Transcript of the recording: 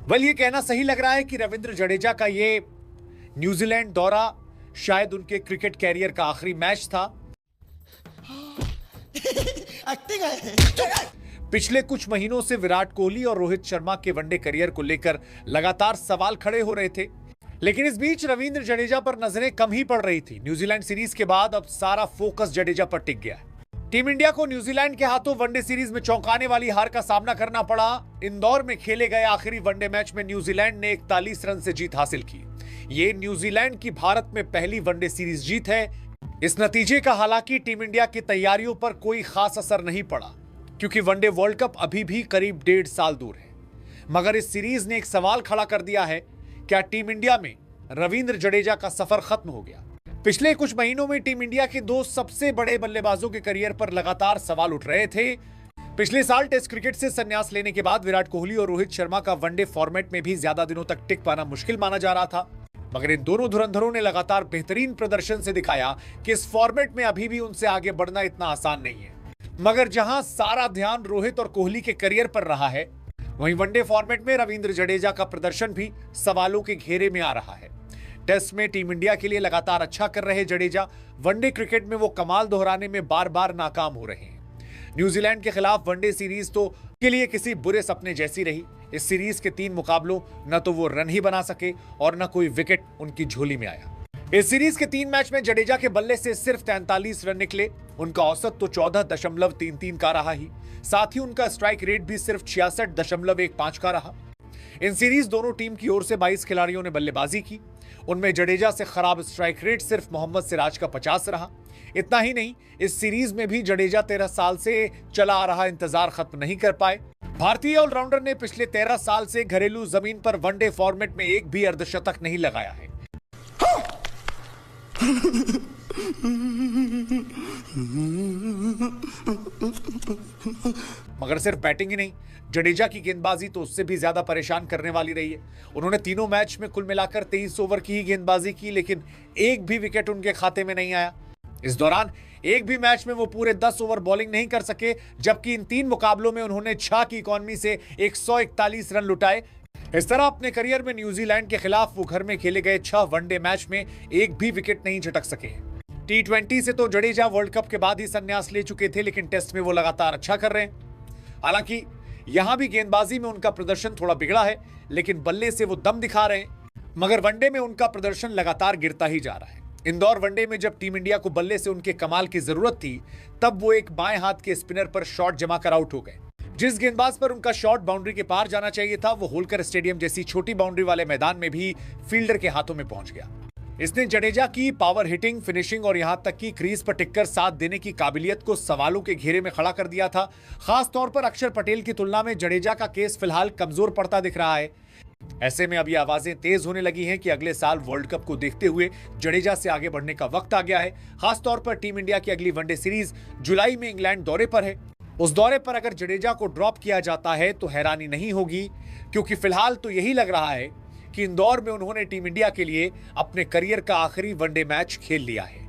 Well, ये कहना सही लग रहा है कि रविंद्र जडेजा का ये न्यूजीलैंड दौरा शायद उनके क्रिकेट कैरियर का आखिरी मैच था। एक्टिंग है। पिछले कुछ महीनों से विराट कोहली और रोहित शर्मा के वनडे करियर को लेकर लगातार सवाल खड़े हो रहे थे, लेकिन इस बीच रविंद्र जडेजा पर नजरें कम ही पड़ रही थी। न्यूजीलैंड सीरीज के बाद अब सारा फोकस जडेजा पर टिक गया है। टीम इंडिया को न्यूजीलैंड के हाथों वनडे सीरीज में चौंकाने वाली हार का सामना करना पड़ा। इंदौर में खेले गए आखिरी वनडे मैच में न्यूजीलैंड ने 41 रन से जीत हासिल की। ये न्यूजीलैंड की भारत में पहली वनडे सीरीज जीत है। इस नतीजे का हालांकि टीम इंडिया की तैयारियों पर कोई खास असर नहीं पड़ा, क्योंकि वनडे वर्ल्ड कप अभी भी करीब 1.5 साल दूर है। मगर इस सीरीज ने एक सवाल खड़ा कर दिया है, क्या टीम इंडिया में रविंद्र जडेजा का सफर खत्म हो गया? पिछले कुछ महीनों में टीम इंडिया के दो सबसे बड़े बल्लेबाजों के करियर पर लगातार सवाल उठ रहे थे। पिछले साल टेस्ट क्रिकेट से संन्यास लेने के बाद विराट कोहली और रोहित शर्मा का वनडे फॉर्मेट में भी ज्यादा दिनों तक टिक पाना मुश्किल माना जा रहा था। मगर इन दोनों धुरंधरों ने लगातार बेहतरीन प्रदर्शन से दिखाया कि इस फॉर्मेट में अभी भी उनसे आगे बढ़ना इतना आसान नहीं है। मगर जहां सारा ध्यान रोहित और कोहली के करियर पर रहा है, वहीं वनडे फॉर्मेट में रविंद्र जडेजा का प्रदर्शन भी सवालों के घेरे में आ रहा है। टेस्ट में टीम इंडिया के लिए लगातार अच्छा कर रहे जडेजा वनडे क्रिकेट में वो कमाल दोहराने में बार बार नाकाम हो रहे हैं। न्यूजीलैंड के खिलाफ वनडे सीरीज तो के लिए किसी बुरे सपने जैसी रही। इस सीरीज के 3 मुकाबलों न तो वो रन ही बना सके और न कोई विकेट उनकी झोली में आया। इस सीरीज के 3 मैच में जडेजा के बल्ले से सिर्फ 43 रन निकले। उनका औसत तो 14.33 का रहा ही, साथ ही उनका स्ट्राइक रेट भी सिर्फ 66.15 का रहा। इन सीरीज दोनों टीम की ओर से 22 खिलाड़ियों ने बल्लेबाजी की। उनमें जडेजा से खराब स्ट्राइक रेट सिर्फ मोहम्मद सिराज का 50 रहा। इतना ही नहीं, इस सीरीज में भी जडेजा 13 साल से चला आ रहा इंतजार खत्म नहीं कर पाए। भारतीय ऑलराउंडर ने पिछले 13 साल से घरेलू जमीन पर वनडे फॉर्मेट में एक भी अर्धशतक नहीं लगाया है। मगर सिर्फ बैटिंग ही नहीं, जडेजा की गेंदबाजी तो उससे भी ज्यादा परेशान करने वाली रही है। उन्होंने तीनों मैच में कुल मिलाकर 23 ओवर की ही गेंदबाजी की, लेकिन एक भी विकेट उनके खाते में नहीं आया। इस दौरान एक भी मैच में वो पूरे 10 ओवर बॉलिंग नहीं कर सके, जबकि इन 3 मुकाबलों में उन्होंने 6 की इकॉनमी से 141 रन लुटाए। इस तरह अपने करियर में न्यूजीलैंड के खिलाफ वो घर में खेले गए 6 वनडे मैच में एक भी विकेट नहीं झटक सके। T20 से तो जडेजा वर्ल्ड कप के बाद ही संन्यास ले चुके थे, लेकिन टेस्ट में वो लगातार अच्छा कर रहे हैं। हालांकि यहां भी गेंदबाजी में उनका प्रदर्शन थोड़ा बिगड़ा है, लेकिन बल्ले से वो दम दिखा रहे हैं। मगर वनडे में उनका प्रदर्शन लगातार गिरता ही जा रहा है। इंदौर वनडे में जब टीम इंडिया को बल्ले से उनके कमाल की जरूरत थी, तब वो एक बाएं हाथ के स्पिनर पर शॉट जमा कर आउट हो गए। जिस गेंदबाज पर उनका शॉट बाउंड्री के पार जाना चाहिए था, वो होलकर स्टेडियम जैसी छोटी बाउंड्री वाले मैदान में भी फील्डर के हाथों में पहुंच गया। इसने जडेजा की पावर हिटिंग, फिनिशिंग और यहां तक कि क्रीज पर टिककर साथ देने की काबिलियत को सवालों के घेरे में खड़ा कर दिया था। खास तौर पर अक्षर पटेल की तुलना में जडेजा का केस फिलहाल कमजोर पड़ता दिख रहा है। ऐसे में अब ये आवाजें तेज होने लगी हैं कि अगले साल वर्ल्ड कप को देखते हुए जडेजा से आगे बढ़ने का वक्त आ गया है। खास तौर पर टीम इंडिया की अगली वनडे सीरीज जुलाई में इंग्लैंड दौरे पर है। उस दौरे पर अगर जडेजा को ड्रॉप किया जाता है तो हैरानी नहीं होगी, क्योंकि फिलहाल तो यही लग रहा है कि इंदौर में उन्होंने टीम इंडिया के लिए अपने करियर का आखिरी वनडे मैच खेल लिया है।